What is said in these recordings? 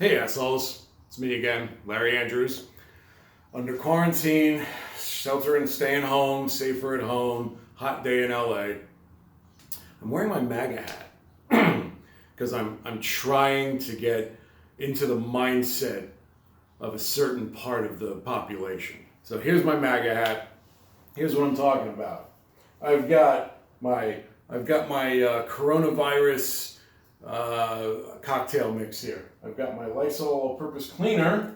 Hey assholes, it's me again, Larry Andrews. Under quarantine, sheltering, staying home, safer at home, hot day in LA. I'm wearing my MAGA hat because I'm trying to get into the mindset of a certain part of the population. So here's my MAGA hat. Here's what I'm talking about. I've got my coronavirus cocktail mix here. I've got my Lysol all-purpose cleaner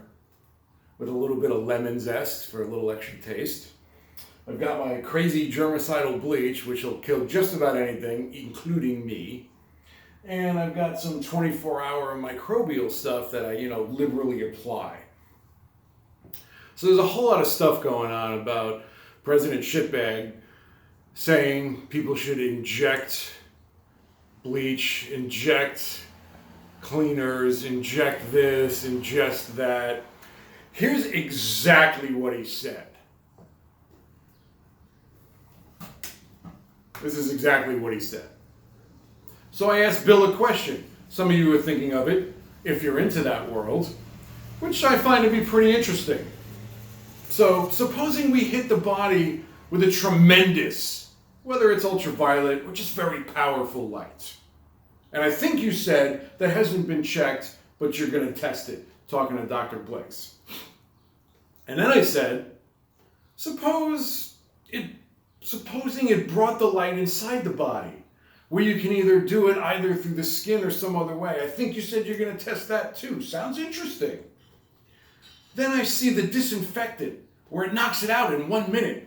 with a little bit of lemon zest for a little extra taste. I've got my crazy germicidal bleach, which will kill just about anything, including me. And I've got some 24-hour microbial stuff that I, liberally apply. So there's a whole lot of stuff going on about President Shitbag saying people should inject bleach, inject cleaners, inject this, ingest that. Here's exactly what he said. This is exactly what he said. So I asked Bill a question. Some of you are thinking of it, if you're into that world, which I find to be pretty interesting. So supposing we hit the body with a tremendous, whether it's ultraviolet or just very powerful light. And I think you said that hasn't been checked, but you're going to test it, talking to Doctor Blix. And then I said, supposing it brought the light inside the body, where you can either do it either through the skin or some other way. I think you said you're going to test that too. Sounds interesting. Then I see the disinfectant, where it knocks it out in 1 minute.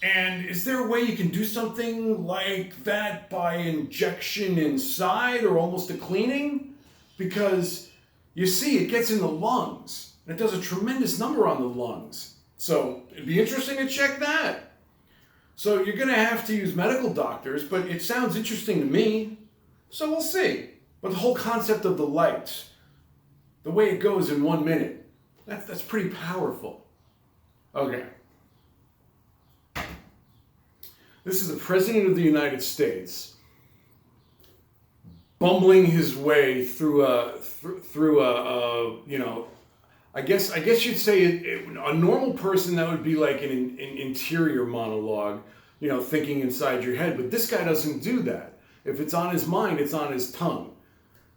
And is there a way you can do something like that by injection inside or almost a cleaning? Because you see, it gets in the lungs. And it does a tremendous number on the lungs. So it'd be interesting to check that. So you're going to have to use medical doctors, but it sounds interesting to me. So we'll see. But the whole concept of the light, the way it goes in 1 minute, that's pretty powerful. Okay. This is the President of the United States bumbling his way through a I guess you'd say a normal person that would be like an interior monologue, thinking inside your head. But this guy doesn't do that. If it's on his mind, it's on his tongue,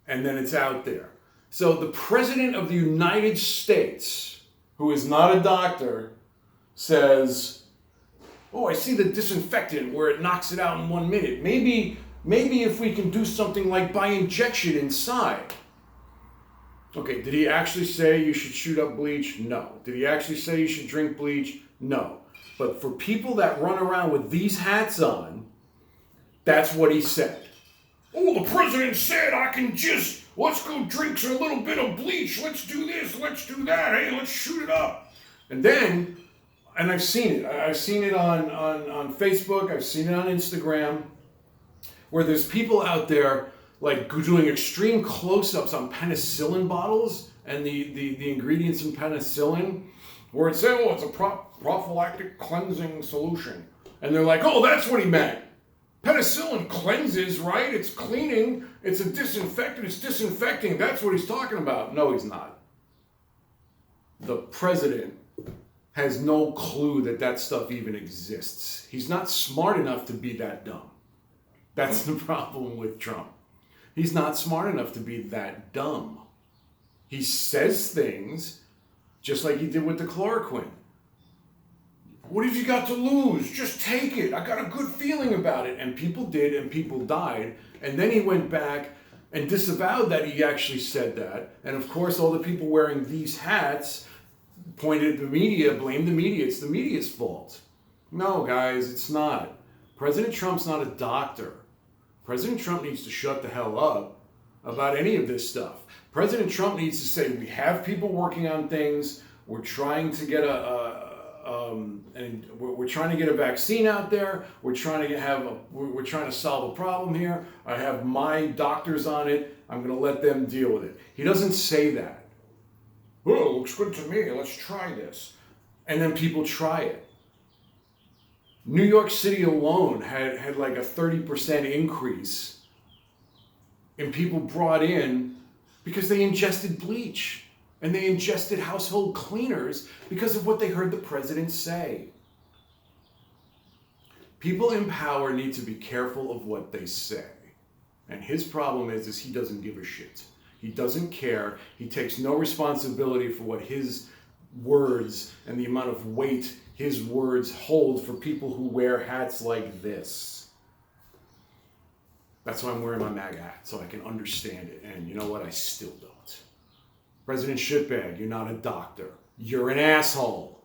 and then it's out there. So the President of the United States, who is not a doctor, says, oh, I see the disinfectant where it knocks it out in 1 minute. Maybe if we can do something like by injection inside. Okay, did he actually say you should shoot up bleach? No. Did he actually say you should drink bleach? No. But for people that run around with these hats on, that's what he said. Oh, the president said let's go drink a little bit of bleach. Let's do this, let's do that. Hey, let's shoot it up. And I've seen it. I've seen it on Facebook. I've seen it on Instagram, where there's people out there like doing extreme close-ups on penicillin bottles and the ingredients in penicillin, where it says, oh, it's a prophylactic cleansing solution. And they're like, oh, that's what he meant. Penicillin cleanses, right? It's cleaning. It's a disinfectant. It's disinfecting. That's what he's talking about. No, he's not. The president has no clue that stuff even exists. He's not smart enough to be that dumb. That's the problem with Trump. He's not smart enough to be that dumb. He says things just like he did with the chloroquine. What have you got to lose? Just take it. I got a good feeling about it. And people did, and people died. And then he went back and disavowed that he actually said that. And of course, all the people wearing these hats pointed at the media, blamed the media. It's the media's fault. No, guys, it's not. President Trump's not a doctor. President Trump needs to shut the hell up about any of this stuff. President Trump needs to say, we have people working on things. We're trying to get we're trying to get a vaccine out there. We're trying to solve a problem here. I have my doctors on it. I'm going to let them deal with it. He doesn't say that. Oh, looks good to me. Let's try this. And then people try it. New York City alone had like a 30% increase in people brought in because they ingested bleach and they ingested household cleaners because of what they heard the president say. People in power need to be careful of what they say. And his problem is he doesn't give a shit. He doesn't care. He takes no responsibility for what his words and the amount of weight his words hold for people who wear hats like this. That's why I'm wearing my MAGA hat, so I can understand it. And you know what? I still don't. President Shitbag, you're not a doctor. You're an asshole.